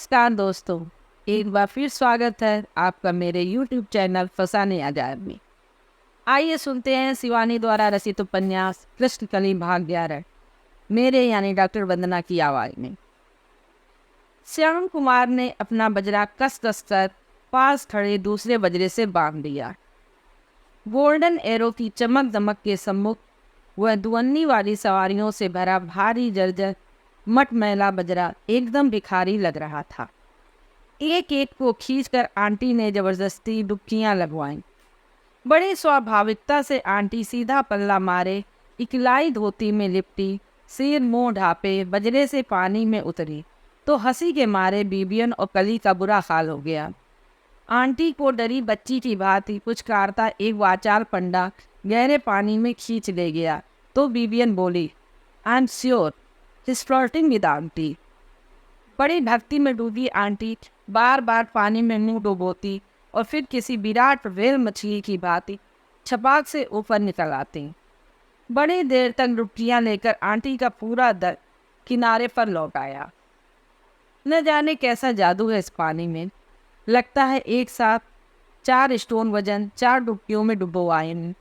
नमस्कार दोस्तों। एक बार फिर स्वागत है आपका मेरे YouTube चैनल फसाने अजायब में। आइए सुनते हैं शिवानी द्वारा रचित उपन्यास कृष्णकली भाग 11 मेरे यानी डॉक्टर वंदना की आवाज में। श्याम कुमार ने अपना बजरा कस कस कर पास खड़े दूसरे बजरे से बांध दिया। गोल्डन एरो की चमक दमक के सम्मुख वह दुअन्नी वाली सवारियों से भरा भारी जर्जर मटमैला बजरा एकदम भिखारी लग रहा था। एक एक को खींचकर आंटी ने जबरदस्ती डुबकियां लगवाईं। बड़ी स्वाभाविकता से आंटी सीधा पल्ला मारे इकलाई धोती में लिपटी, सिर मुंह ढापे बजरे से पानी में उतरी तो हंसी के मारे बीबियन और कली का बुरा हाल हो गया। आंटी को डरी बच्ची की भांति पुचकारता एक वाचाल पंडा गहरे पानी में खींच ले गया तो बीबियन बोली, I am sure his flirting with aunty. बड़ी भक्ति में डूबी आंटी बार बार पानी में मुंह डुबोती और फिर किसी विराट व्हेल मछली की भांति छपाक से ऊपर निकल आती। बड़ी देर तक डुबकियां लेकर आंटी का पूरा दर किनारे पर लौट आया। न जाने कैसा जादू है इस पानी में। लगता है एक साथ 4 स्टोन वजन 4 डुबकियों में डुबो आए।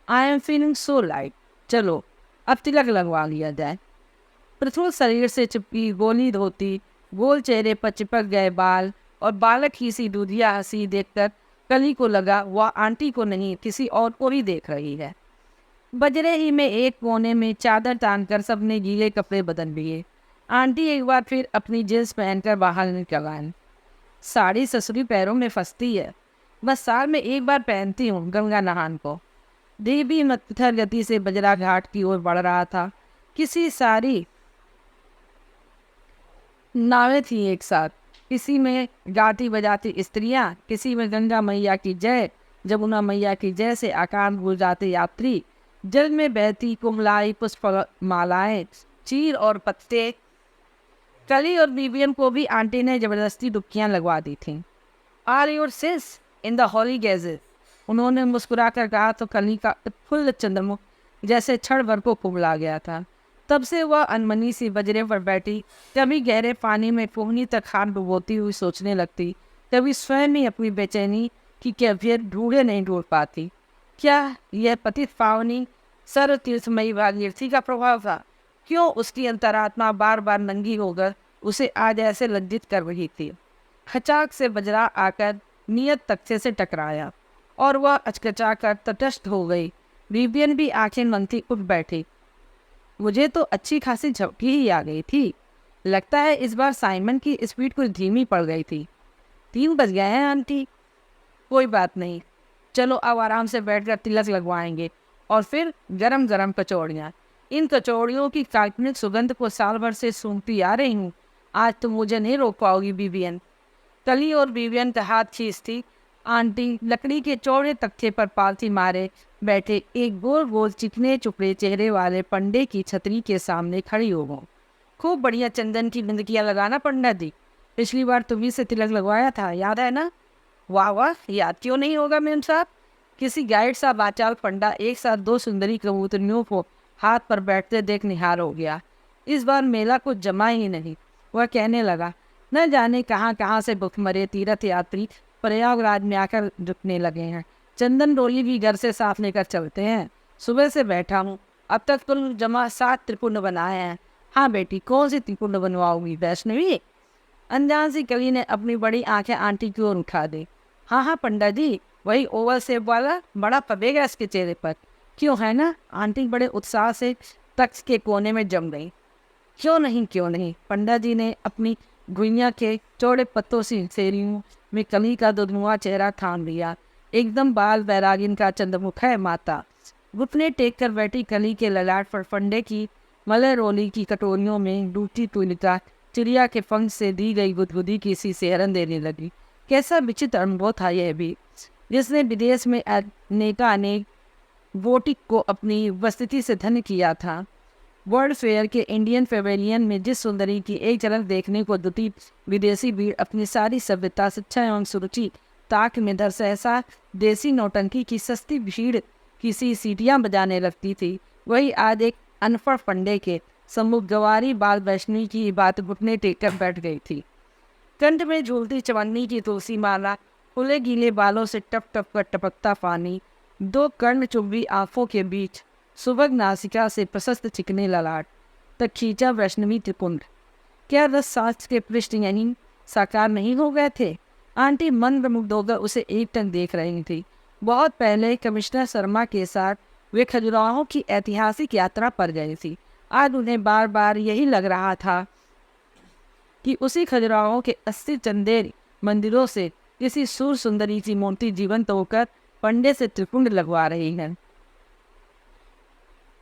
I am feeling so light. चलो अब तिलक लगवा लिया जाए। पृथुल शरीर से चिपकी गोली धोती, गोल चेहरे पर चिपक गए बाल और बालक ही सी दूधिया हंसी देखकर कली को लगा वह आंटी को नहीं किसी और को ही देख रही है। बजरे ही में एक कोने में चादर तानकर सबने गीले कपड़े बदल लिए। आंटी एक बार फिर अपनी जींस पहनकर बाहर निकल आईं। साड़ी ससुरी पैरों में फंसती है, बस साल में एक बार पहनती हूँ गंगा नहान को। देवी मत्थर गति से बजरा घाट की ओर बढ़ रहा था। किसी सारी नावें थी एक साथ, किसी में गाती बजाती स्त्रियां, किसी में गंगा मैया की जय, जमुना मैया की जय से आकाश भूल जाते यात्री, जल में बहती कुमलाई पुष्प मालाएं, चीर और पत्ते। कली और बीबियन को भी आंटी ने जबरदस्ती डुबकियां लगवा दी थीं। आर योर सिस इन द हॉली गैजेस, उन्होंने मुस्कुरा कर कहा तो कली का फुल चंद्रमुख जैसे क्षण भर को कुबला गया था। तब से वह अनमनी सी बजरे पर बैठी, कभी गहरे पानी में कोहनी तक हाथ डुबोती हुई सोचने लगती, कभी स्वयं ही अपनी बेचैनी की कैफियत ढूंढे नहीं ढूंढ पाती। क्या यह पतित पावनी सर्व तीर्थमयी भागीरथी का प्रभाव था? क्यों उसकी अंतरात्मा बार बार नंगी होकर उसे आज ऐसे लज्जित कर रही थी? खचाक से बजरा आकर नियत तख्ते से टकराया और वह अचकचा कर तटस्थ हो गई। बीबियन भी आंखें मंथी उठ बैठी। मुझे तो अच्छी खासी झपकी ही आ गई थी। लगता है इस बार साइमन की स्पीड कुछ धीमी पड़ गई थी। 3 बज गए हैं आंटी। कोई बात नहीं, चलो अब आराम से बैठकर तिलक लगवाएंगे और फिर गरम गरम कचौड़ियाँ। इन कचौड़ियों की काल्पनिक सुगंध को साल भर से सूंघती आ रही हूँ। आज तुम मुझे नहीं रोक पाओगी बीबियन। कली और बीबियन का हाथ खींचती आंटी लकड़ी के चौड़े तख्ते पर पालथी मारे बैठे एक गोल गोल चिकने चुपड़े चेहरे वाले पंडे की छतरी के सामने खड़ी हो गई। खूब बढ़िया चंदन की बिंदकियां लगाना पंडा जी। पिछली बार तुम्ही से तिलक लगवाया था, याद है ना? वाह वाह, याद क्यों नहीं होगा मेम साहब। किसी गाइड सा बाचाल पंडा एक साथ 2 सुंदरी कबूतरियों को हाथ पर बैठते देख निहार हो गया। इस बार मेला कुछ जमा ही नहीं। वह कहने लगा, न जाने कहाँ कहाँ से भुखमरे तीर्थ यात्री प्रयागराज में आकर जुटने लगे हैं। चंदन डोली भी घर से साथ लेकर चलते हैं। सुबह से बैठा हूँ, अब तक तुम जमा 7 त्रिपुंड बनाए हैं। हाँ बेटी, कौन सी त्रिपुंड बनवाओगी वैष्णवी? अनजान सी कवि ने अपनी बड़ी आंखें आंटी की ओर उठा दी। हाँ हाँ पंडा जी, वही ओवल शेप वाला, बड़ा पबेगा इसके चेहरे पर। क्यों है ना? आंटी बड़े उत्साह से तख्त के कोने में जम गई। क्यों नहीं क्यों नहीं, पंडा जी ने अपनी गुइया के चौड़े पत्तों से सेरियों में कली का दुधमुआ चेहरा थाम लिया। एकदम बाल बैरागिन का चंद्रमुख है माता। घुटने टेक कर बैठी कली के ललाट पर फंडे की मलय रोली की कटोरियों में डूबती तुलिका चिड़िया के पंख से दी गई गुदगुदी की सी सेहरन देने लगी। कैसा विचित्र अनुभव था यह भी, जिसने विदेश में अनेक वोटिक को अपनी उपस्थिति से धन्य किया था। वर्ल्ड फेयर के इंडियन पेवेलियन में जिस सुंदरी की एक झलक देखने को दुती विदेशी भीड़ अपनी सारी सभ्यता, शिक्षा एवं सुरुचि ताक में धर सहसा देसी नौटंकी की सस्ती भीड़ किसी सीटियां बजाने लगती थी, वही आज एक अनपढ़ पंडे के सम्मुख गवारी बाल वैष्णवी की बात घुटने टेक कर बैठ गई थी। कंठ में झूलती चवन्नी की तुलसी माला, खुले गीले बालों से टप टप कर टपकता पानी, दो कर्ण चुंबी आंखों के बीच सुबह नासिका से प्रशस्त चिकने ललाट तक खींचा वैष्णवी त्रिपुंड। क्या रस सांस के पृष्ठ यहीं साकार नहीं हो गए थे? आंटी मंत्रमुग्ध होकर उसे एकटक देख रही थी। बहुत पहले कमिश्नर शर्मा के साथ वे खजुराहों की ऐतिहासिक यात्रा पर गई थी। आज उन्हें बार बार यही लग रहा था कि उसी खजुराहों के 80 चंदेर मंदिरों से किसी सूर सुंदरी की मूर्ति जीवंत होकर पंडे से त्रिपुंड लगवा रही है।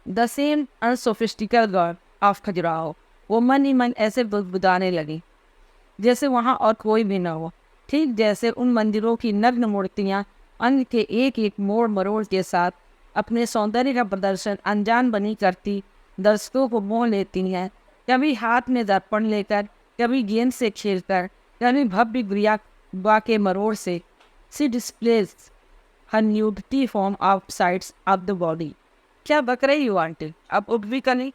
The same unsophisticated god of Khajuraho. वो मन ही मन ऐसे बुदबुदाने लगी जैसे वहाँ और कोई भी न हो, ठीक जैसे उन मंदिरों की नग्न मूर्तियाँ अंग के एक एक मोड़ मरोड़ के साथ अपने सौंदर्य का प्रदर्शन अनजान बनी करती दर्शकों को मोह लेती हैं। कभी हाथ में दर्पण लेकर, कभी गेंद से खेलकर, कभी भव्य गुड़िया के मरोड़ से। She displays her nudity form of sides of the body. क्या बक रही हो आंटी? अब उठ भी करी,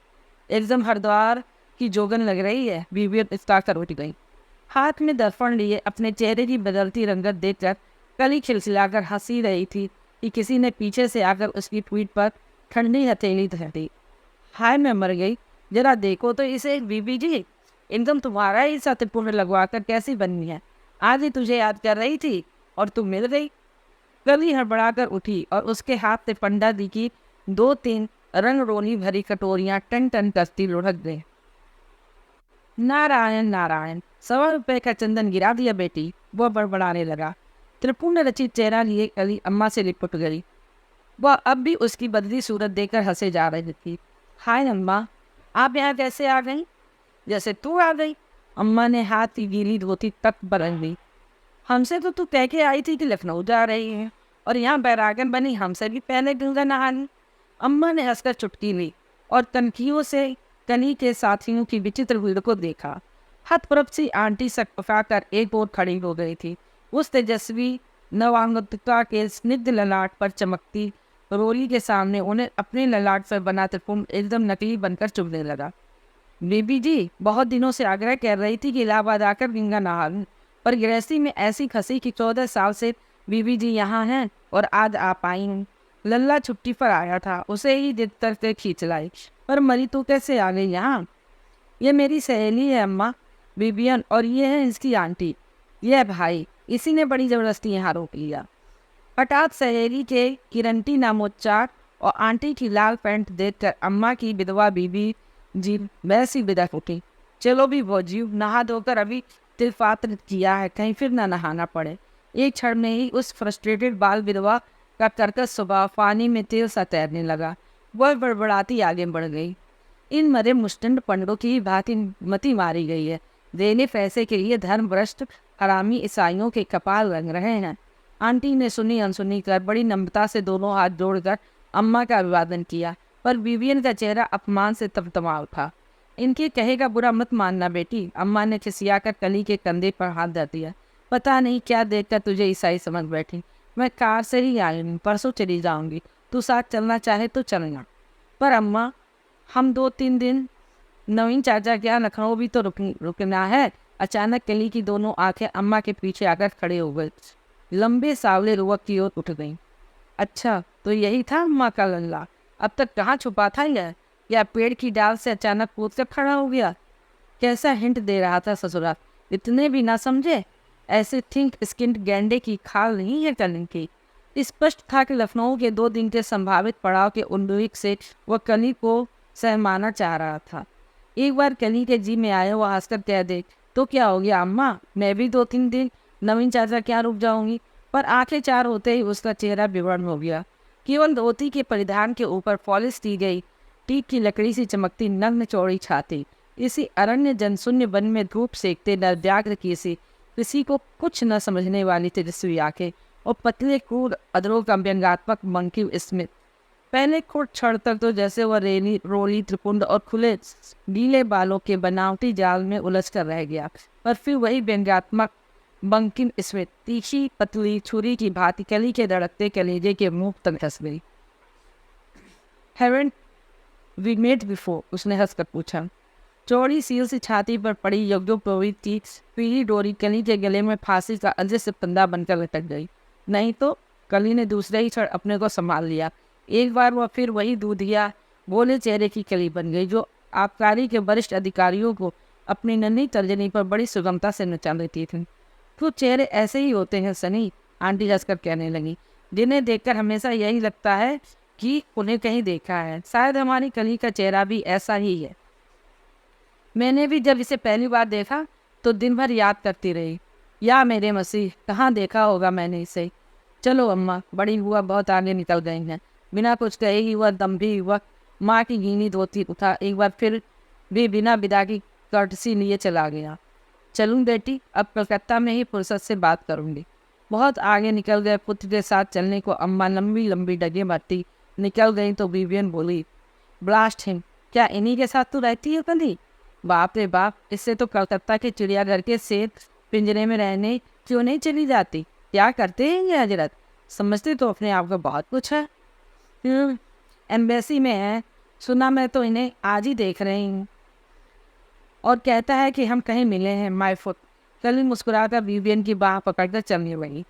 एकदम हरिद्वार की जोगन लग रही है। बीवी इसका कर उठ गई। हाथ में दर्पण लिए अपने चेहरे की बदलती रंगत देखकर कली खिलखिलाकर हंसी रही थी कि किसी ने पीछे से आकर उसकी पीठ पर ठंडी हथेली धर दी। हाय मैं मर गई, जरा देखो तो इसे। बीबी जी, एकदम तुम्हारा ही सा त्रिपुंड लगवा कर कैसी बननी है? आज ही तुझे याद कर रही थी और तू मिल गई। कली हड़बड़ाकर उठी और उसके हाथ से पंडा दी की 2-3 रंग रोली भरी कटोरियां टन टन करती लुढ़क गई। नारायण नारायण, 100 रुपए का चंदन गिरा दिया बेटी, वह बड़बड़ाने लगा। त्रिपुंड रचित चेहरा लिए कली अम्मा से लिपट गई। वह अब भी उसकी बदली सूरत देखकर हंसे जा रही थी। हाय अम्मा, आप यहाँ कैसे आ गई? जैसे तू आ गई। अम्मा ने हाथ की गीली धोती तक बदल दी। हमसे तो तू कह के आई थी कि लखनऊ जा रही है और यहाँ बैरागन बनी हमसे भी पहले गंगा नहानी। अम्मा ने हंसकर चुटकी ली और कनखियों से कनी के साथियों की विचित्र भीड़ को देखा। हथप्रभ सी आंटी सकपकाकर एक ओर खड़ी हो गई थी। उस तेजस्वी नवांगता के स्निग्ध ललाट पर चमकती रोली के सामने उन्हें अपने ललाट पर बना त्रिपुंड एकदम नकली बनकर चुभने लगा। बीबी जी, बहुत दिनों से आग्रह कर रही थी कि इलाहाबाद आकर गंगा नहा लूं, पर गृहस्थी में ऐसी खसी कि 14 साल से बीबी जी यहाँ हैं और आज आ पाई हूँ। लल्ला छुट्टी पर आया था, उसे ही जिद करके खींच लाई, पर मरी तो कैसे आ गई यहाँ? ये मेरी सहेली है अम्मा, बीबियन, और ये है इसकी आंटी, ये है भाई। इसी ने बड़ी ज़बरदस्ती यहाँ रोक लिया। हठात सहेली के किरंटी नामोच्चार और आंटी की लाल पैंट देखकर अम्मा की विधवा बीबी जी वैसी विदा उठी। चलो भी भौजी, नहा धोकर अभी तिलपात्र किया है, कहीं फिर ना नहाना पड़े। एक क्षण में ही उस फ्रस्ट्रेटेड बाल विधवा का कर्कश स्वभाव पानी में तेल सा तैरने लगा। वह बड़बड़ाती आगे बढ़ गई। इन मरे मुस्टंड पंडों की भांति मती मारी गई है। देने पैसे के लिए धर्मभ्रष्ट हरामी ईसाइयों के कपाल रंग रहे हैं। आंटी ने सुनी अनसुनी कर बड़ी नम्रता से दोनों हाथ जोड़कर अम्मा का अभिवादन किया, पर बीबियन का चेहरा अपमान से तमतमा उठा। इनके कहे का बुरा मत मानना बेटी, अम्मा ने खिसियाकर कली के कंधे पर हाथ धर दिया। पता नहीं क्या देखकर तुझे ईसाई समझ बैठी। मैं कार से ही आई हूँ, परसों चली जाऊंगी। तू साथ चलना चाहे तो चलना। पर अम्मा, हम 2-3 दिन नवीन चाचा क्या लखनऊ भी तो रुकना है। अचानक कली की दोनों आंखें अम्मा के पीछे आकर खड़े हो गए। लंबे सावले युवक की ओर उठ गईं। अच्छा, तो यही था अम्मा का लल्ला? अब तक कहाँ छुपा था यह? या पेड़ की डाल से अचानक कूद कर खड़ा हो गया? कैसा हिंट दे रहा था ससुराल, इतने भी ना समझे। ऐसे थिंक स्किन्ड गैंडे की खाल नहीं है कली की। स्पष्ट था कि लखनऊ के 2 दिन के संभावित पड़ाव के उल्लेख से वह कली को सहमाना चाह रहा था। एक बार कली के जी में आया वह हंसकर कह दे तो क्या हो गया अम्मा, मैं भी 2-3 दिन नवीन चाचा क्या रुक जाऊंगी। पर आंखें चार होते ही उसका चेहरा विवर्ण हो गया। केवल धोती के परिधान के ऊपर पॉलिश की गई टीक की लकड़ी से चमकती नग्न चौड़ी छाती, इसी अरण्य जनशून्य वन में धूप सेकते नरव्याघ्र की सी किसी को कुछ न समझने वाली तेजस्वी आंखें और पतले क्रूर अधरों का व्यंग्यात्मक मंकी स्मित। पहले कुछ क्षण तक तो जैसे वह रोली त्रिपुंड और खुले गीले बालों के बनावटी जाल में उलझ कर रह गया, पर फिर वही व्यंग्यात्मक बंकिम स्मित तीखी पतली छुरी की भांति कली के धड़कते कलेजे के मुंह तक धस गई। Haven't we met before? उसने हंसकर पूछा। चौड़ी सील से छाती पर पड़ी यज्ञोपवीत की पीली डोरी कली के गले में फांसी का अदृश्य फंदा बनकर लटक गई। नहीं तो कली ने दूसरे ही क्षण अपने को संभाल लिया। एक बार वह फिर वही दूधिया भोले चेहरे की कली बन गई जो आबकारी के वरिष्ठ अधिकारियों को अपनी नन्ही तर्जनी पर बड़ी सुगमता से नचा लेती थी। कुछ चेहरे ऐसे ही होते हैं सनी, आंटी हंसकर कहने लगी, जिन्हें देखकर हमेशा यही लगता है कि उन्हें कहीं देखा है। शायद हमारी कली का चेहरा भी ऐसा ही है। मैंने भी जब इसे पहली बार देखा तो दिन भर याद करती रही, या मेरे मसीह, कहाँ देखा होगा मैंने इसे। चलो अम्मा, बड़ी हुआ बहुत आगे निकल गई हैं। बिना कुछ कहे ही वह दम्भी हुआ माँ की गीनी धोती उठा, एक बार फिर भी बिना विदा की कर्टसी लिए चला गया। चलूँ बेटी, अब कलकत्ता में ही फुर्सत से बात करूँगी। बहुत आगे निकल गए पुत्र के साथ चलने को अम्मा लंबी लंबी डगे मारती निकल गई तो विवियन बोली, ब्लास्ट हिम, क्या इन्हीं के साथ तू रहती है कली? बाप रे बाप, इससे तो कलकत्ता के चिड़ियाघर के शेर पिंजरे में रहने क्यों नहीं चली जाती? क्या करते हैं ये हजरत? समझते तो अपने आप को बहुत कुछ है। एम्बेसी में है, सुना मैं तो इन्हें आज ही देख रही हूँ। और कहता है कि हम कहीं मिले हैं माय फुट। कली मुस्कुराकर विवियन की बाह पकड़कर चलने लगी।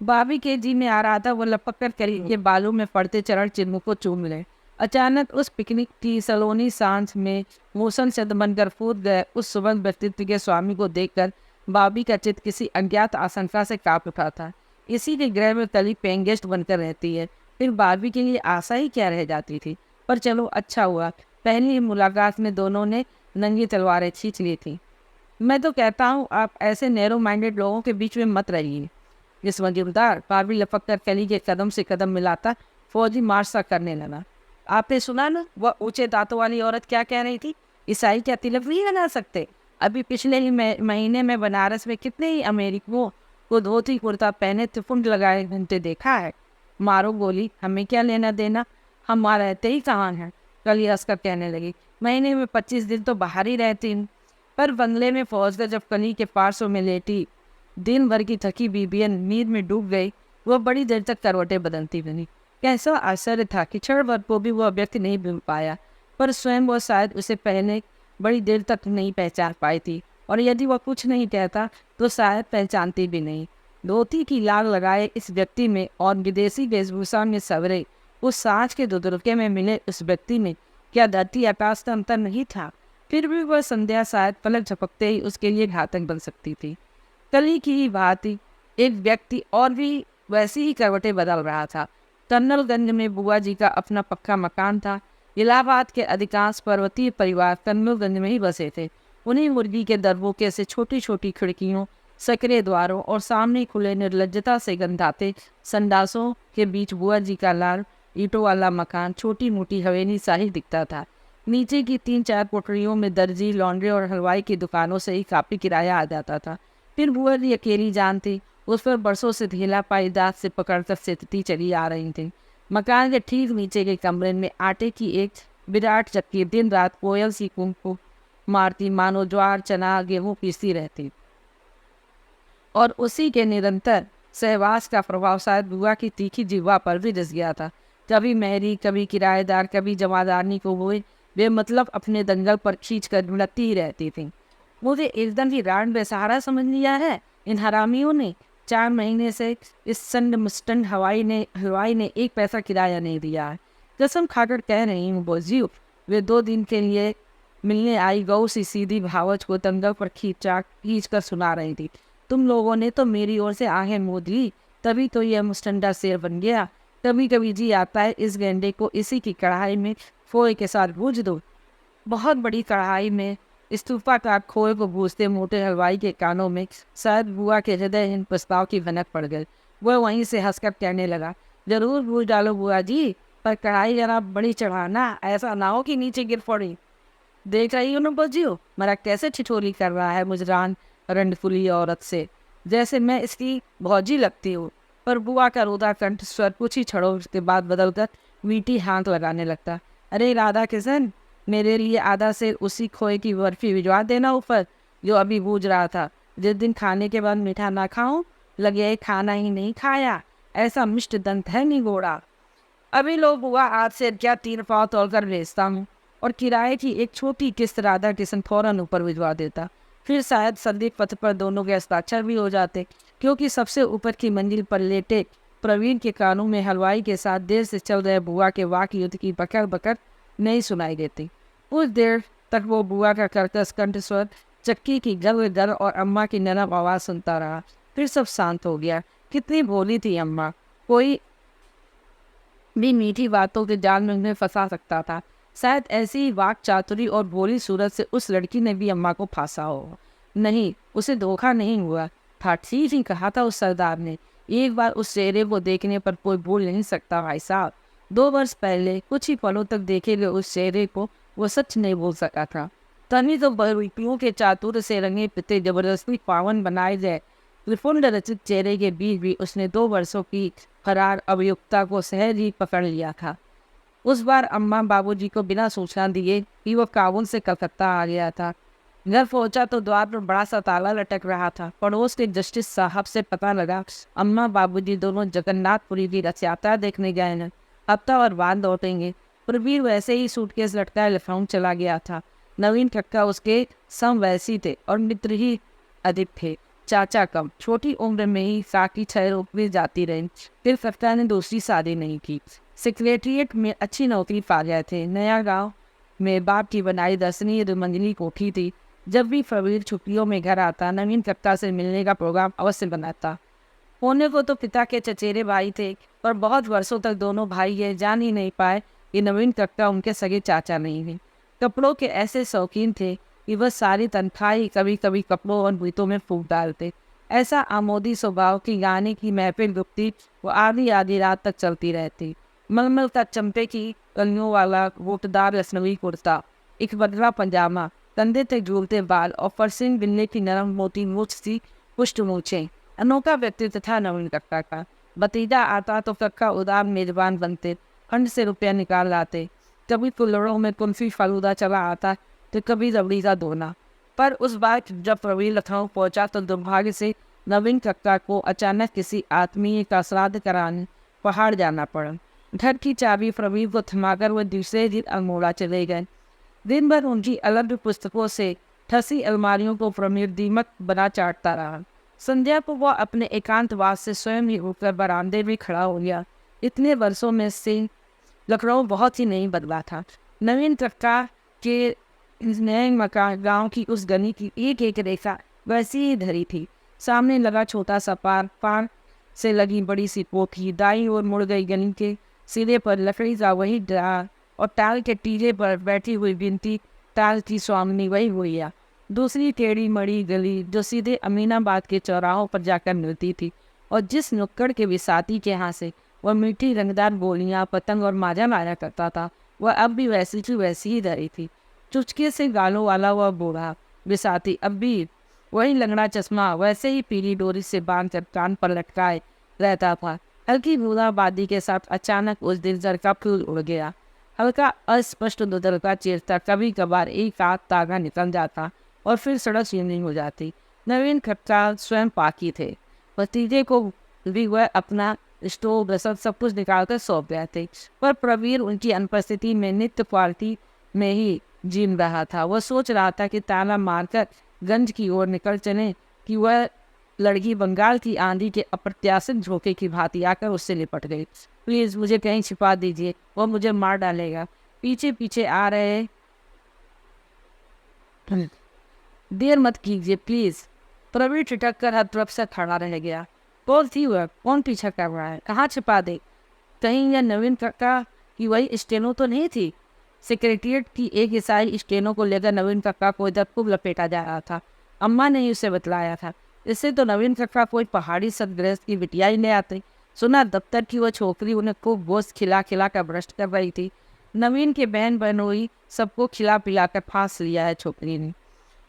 भाभी के जी में आ रहा था, वो लपक कर कली के बालों में पड़ते चरण चिन्हों को चूम ले। अचानक उस पिकनिक की सलोनी सांझ में मूसन शब्द बनकर फूट गए उस सुबह व्यक्तित्व के स्वामी को देखकर भाभी का चित्त किसी अज्ञात आशंका से कांप उठा था। इसी के गृह में कली पेइंग गेस्ट बनकर रहती है, फिर भाभी के लिए आशा ही क्या रह जाती थी। पर चलो अच्छा हुआ, पहली ही मुलाकात में दोनों ने नंगी तलवारें खींच ली थी। मैं तो कहता हूँ आप ऐसे नैरो माइंडेड लोगों के बीच में मत रहिए। जिस मजूमदार, भाभी लपक कर कली के कदम से कदम मिलाता फौजी मार्च सा करने लगा। आपने सुना ना वह ऊंचे दांतों वाली औरत क्या कह रही थी? ईसाई क्या तिलक नहीं लगा सकते? अभी पिछले ही महीने में बनारस में कितने ही अमेरिकियों को धोती कुर्ता पहने त्रिपुंड लगाए घूमते देखा है। मारो गोली, हमें क्या लेना देना, हम वहाँ रहते ही कहाँ हैं? कली हंसकर कहने लगी, महीने में 25 दिन तो बाहर ही रहती हूँ। पर बंगले में पहुँचकर जब कली के पार्श्व में लेटी दिन भर की थकी विवियन नींद में डूब गई, वह बड़ी देर तक करवटें बदलती बनी। कैसा आश्चर्य था कि क्षण भर को भी वह व्यक्ति नहीं मिल पाया, पर स्वयं वह शायद उसे पहले बड़ी देर तक नहीं पहचान पाई थी, और यदि वह कुछ नहीं कहता तो शायद पहचानती भी नहीं। धोती की लाग लगाए इस व्यक्ति में और विदेशी वेशभूषा में सवरे उस सांझ के दुदुल्के में मिले उस व्यक्ति में क्या धरती आकाश का अंतर नहीं था? फिर भी वह संध्या शायद पलक झपकते ही उसके लिए घातक बन सकती थी। कली की ही भांति एक व्यक्ति और भी वैसी ही करवटें बदल रहा था। कन्नलगंज में बुआ जी का अपना पक्का मकान था। इलाहाबाद के अधिकांश पर्वतीय परिवार कन्नलगंज में ही बसे थे। उन्हीं मुर्गी के दरबोके से छोटी छोटी खिड़कियों, सकरे द्वारों और सामने खुले निर्लज्जता से गंधाते संडासों के बीच बुआ जी का लाल ईंटों वाला मकान छोटी मोटी हवेली सा ही दिखता था। नीचे की 3-4 कोठरियों में दर्जी, लॉन्ड्री और हलवाई की दुकानों से ही काफी किराया आ जाता था। फिर बुआ जी अकेली जान थी, उस पर बरसों से ढीला पाई दांत से पकड़कर सेतती चली आ रही थी। मकान के ठीक नीचे के कमरे में आटे की एक विराट चक्की दिन रात कोयल सी कुंकू मारती मानो ज्वार चना गेहूं पीसती रहती, और उसी के निरंतर सहवास का प्रभाव शायद बुआ की तीखी जिह्वा पर भी रिस गया था। कभी मेहरी, कभी किराएदार, कभी जमादारनी को हुए बेमतलब अपने दंगल पर खींच कर ढुलकती ही रहती थी। मुझे एकदम ही रान बेसहारा समझ लिया है इन हरामियों ने। 4 महीने से इस संड मुस्टंड हलवाई ने 1 पैसा किराया नहीं दिया है। कसम खाकर कह रही हूँ बोझियो, वे 2 दिन के लिए मिलने आई गौ सी सीधी भावच को दंगल पर खींच कर सुना रही थी। तुम लोगों ने तो मेरी ओर से आहें मोद ली, तभी तो यह मुस्टंडा शेर बन गया। कभी कभी जी आता है इस गेंडे को इसी की कढ़ाई में फोए के साथ भूज दो। बहुत बड़ी कढ़ाई में स्तूपाकार खोए को भूजते मोटे हलवाई के कानों में शायद बुआ के हृदयहीन प्रस्ताव की भनक पड़ गई। वह वहीं से हंसकर कहने लगा, जरूर भूज डालो बुआ जी, पर कढ़ाई जरा बड़ी चढ़ाना, ऐसा ना हो कि नीचे गिर पड़ी। देख रही हो ना बजियो, मेरा कैसे ठिठोली कर रहा है मुजरान रंडफुली औरत से, जैसे मैं इसकी भौजी लगती हूँ। पर बुआ का रोदा कंठ स्वर कुछ ही क्षणों के बाद बदलकर मीठी हाथ लगाने लगता। अरे राधा किशन, मेरे लिए आधा से उसी खोए की बर्फी भिजवा देना ऊपर, जो अभी बूझ रहा था। जिस दिन खाने के बाद मीठा ना खाऊं, लगे खाना ही नहीं खाया, ऐसा मिष्ट दंत है निगोड़ा। अभी लो बुआ, आज से क्या 3 पाव तोड़कर भेजता हूँ। और किराए की एक छोटी किस्त राधा किशन फौरन ऊपर भिजवा देता। फिर शायद संदीप पत्र पर दोनों के हस्ताक्षर भी हो जाते, क्योंकि सबसे ऊपर की मंजिल पर लेटे प्रवीण के कानों में हलवाई के साथ देर से चल रहे बुआ के वाक युद्ध की बकर बकर नहीं सुनाई देती। कुछ देर तक वो बुआ का कर्कश कंठस्वर, चक्की की गल गल और अम्मा की नरम आवाज़ सुनता रहा। फिर सब शांत हो गया। कितनी भोली थी अम्मा, कोई भी मीठी बातों के जाल में उन्हें फंसा सकता था। शायद ऐसी ही वाक चातुरी और भोली सूरत से उस लड़की ने भी अम्मा को फांसा हो। नहीं, उसे धोखा नहीं हुआ था। ठीक ही कहा था उस सरदार ने। एक बार उस चेहरे को देखने पर कोई भूल नहीं सकता भाई साहब। 2 वर्ष पहले कुछ ही पलों तक देखे गए उस चेहरे को वो सच नहीं भूल सका था। तभी तो बहुरूपियों के चातुर्य से रंगे पिते जबरदस्ती पावन बनाए गए त्रिपुंड रचित चेहरे के बीच भी उसने 2 वर्षों की फरार अभियुक्ता को सहज ही पकड़ लिया था। उस बार अम्मा बाबूजी को बिना सूचना दिए कि वो काबुल से कलकत्ता आ गया था। घर पहुंचा तो द्वार पर बड़ा सा ताला लटक रहा था। पड़ोस के जस्टिस साहब से पता लगा अम्मा बाबूजी दोनों जगन्नाथपुरी की रथ यात्रा देखने गए हैं, हफ्ता और बाद लौटेंगे। प्रवीर वैसे ही सूटकेस लटकाए लखनऊ चला गया था। नवीन कक्का उसके समवयसी थे और मित्र ही अधिक थे, चाचा कम। छोटी उम्र में ही साकी 6 रुपये जाती रही। फिर कक्का ने दूसरी शादी नहीं की। सेक्रेटरिएट में अच्छी नौकरी पा गए थे। नया गांव में बाप की बनाई 10वीं मंजिली कोठी थी। जब भी प्रवीर छुट्टियों में घर आता, नवीन कक्का से मिलने का प्रोग्राम अवश्य बनाता। होने को तो पिता के चचेरे भाई थे, पर बहुत वर्षों तक दोनों भाई ये जान ही नहीं पाए कि नवीन कक्का उनके सगे चाचा नहीं है। कपड़ों के ऐसे शौकीन थे कि वह सारी तनख्वाह ही कभी कभी कपड़ों और भूतों में फूंक डालते। ऐसा आमोदी स्वभाव की गाने की महफिल गुप्ती वो आधी आधी रात तक चलती रहती। मलमल का चंपे की कलियों वाला गोटदार लखनवी कुर्ता, एक बदला पजामा, कंधे तक झूलते बाल और फरसिंग बिल्ले की नरम मोटी मूछ सी पुष्ट मूछें। अनोखा व्यक्तित्व था नवीन कक्का का। भतीजा आता तो कक्का उदार मेजबान बनते, फंड से रुपया निकाल लाते। कभी कुल्हड़ों में कुल्फी फालूदा चला आता तो कभी रबड़ी का दोना। पर उस बार जब प्रवीण लखनऊ पहुंचा तो दुर्भाग्य से नवीन कक्का को अचानक किसी आत्मीय का श्राद्ध कराने पहाड़ जाना पड़ा। घर की चाबी प्रवीण को थमाकर वह दूसरे दिन अल्मोड़ा चले गए। दिन भर उनकी अलग पुस्तकों से ठसी अलमारियों को प्रवीण दीमक बना चाटता रहा। संध्या को वह अपने एकांतवास से स्वयं ही उठकर बरामदे में खड़ा हो गया। इतने वर्षों में से लखनऊ बहुत ही नहीं बदला था। नवीन कक्का के नए मकान गांव की उस गली की एक एक रेखा वैसी ही धरी थी। सामने लगा छोटा सा पार से लगी बड़ी सी कोठी, दाईं ओर मुड़ गई गली के सिरे पर लकड़ी का वही डाल और टाल के टीले पर बैठी हुई बिनती टाल की स्वामिनी वही हुईया। दूसरी टेढ़ी मड़ी गली जो सीधे अमीनाबाद के चौराहों पर जाकर मिलती थी और जिस नुक्कड़ के विसाती के यहाँ से वह मीठी रंगदार बोलियां, पतंग और माजा मारा करता था, वह अब भी वैसी की वैसी ही धरी थी। चुचके से गालों वाला वह बूढ़ा विसाती अब भी वही लंगड़ा चश्मा वैसे ही पीली डोरी से बांध कर कान पर लटकाए रहता था। हल्की बूंदाबांदी के साथ अचानक उस दिन जर का फूल उड़ गया। हल्का अस्पष्ट दुदल का चेरता, कभी कभार एक आध तागा निकल जाता और फिर सड़क सीधी हो जाती। नवीन कक्का स्वयं पाकी थे। भतीजे को भी वह अपना स्टोव रसद सब कुछ निकालकर सौंप गए थे, पर प्रवीर उनकी अनुपस्थिति में नित्य पार्टी में ही जीम रहा था। वह सोच रहा था कि ताला मारकर गंज की ओर निकल चले कि वह लड़की बंगाल की आंधी के अप्रत्याशित झोंके की भांति आकर उससे लिपट गई। प्लीज मुझे कहीं छिपा दीजिए, वह मुझे मार डालेगा। पीछे पीछे आ रहे, देर मत कीजिए प्लीज। प्रवीर ठिठक कर हर तरफ से खड़ा रह गया। कौन थी वह, कौन पीछा कर रहा है, कहाँ छिपा दे? कहीं यह नवीन कक्का की वही स्टेनो तो नहीं थी? सेक्रेटरिएट की एक ईसाई स्टेनो को लेकर नवीन कक्का को इधर खूब लपेटा जा रहा था। अम्मा ने ही उसे बतलाया था। इससे तो नवीन कक्का कोई पहाड़ी सदगृहस्थ की बिटिया ही ले आते। सुना दफ्तर की वह छोकरी उन्हें खूब गोश्त खिला खिला कर भ्रष्ट कर रही थी। नवीन के बहन बहनोई सबको खिला पिला कर फांस लिया है छोकरी ने।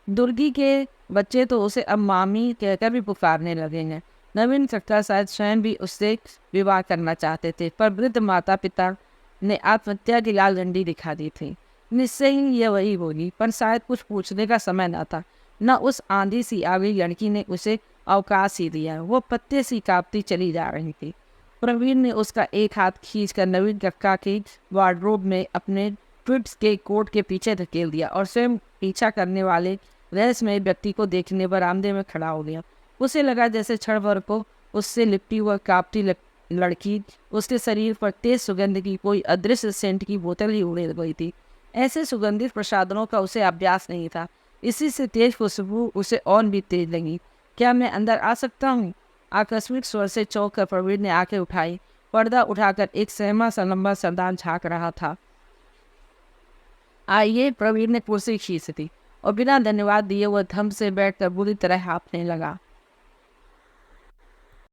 दुर्गी के बच्चे तो उसे अब मामी कहकर भी पुकारने लगे हैं। नवीन कक्का शायद स्वयं भी उससे विवाह करना चाहते थे, पर वृद्ध माता पिता ने आत्महत्या की लाल झंडी दिखा दी थी। निश्चय ही यह वही होगी, पर शायद कुछ पूछने का समय न था। न उस आंधी सी आवी लड़की ने उसे अवकाश ही दिया। वो पत्ते सी कांपती चली जा रही थी। प्रवीण ने उसका एक हाथ खींचकर नवीन कक्का के वार्डरोब में अपने ट्विप्स के कोट के पीछे धकेल दिया और स्वयं पीछा करने वाले रहस्यमय व्यक्ति को देखने बरामदे में खड़ा हो गया। उसे लगा जैसे क्षण भर को उससे लिपटी हुई कांपती लड़की उसके शरीर पर तेज सुगंध की कोई अदृश्य सेंट की बोतल ही उड़े गई थी। ऐसे सुगंधित प्रसाधनों का उसे अभ्यास नहीं था। इसी से तेज खुशबू उसे और भी तेज लगी। क्या मैं अंदर आ सकता हूँ? आकस्मिक स्वर से चौंक कर प्रवीण ने आंखें उठाई। पर्दा उठाकर एक सहमा सा लंबा सरदार झांक रहा था। आइए, प्रवीण ने कुर्सी खींच दी और बिना धन्यवाद दिए वह धम से बैठकर बुरी तरह हाँफने लगा।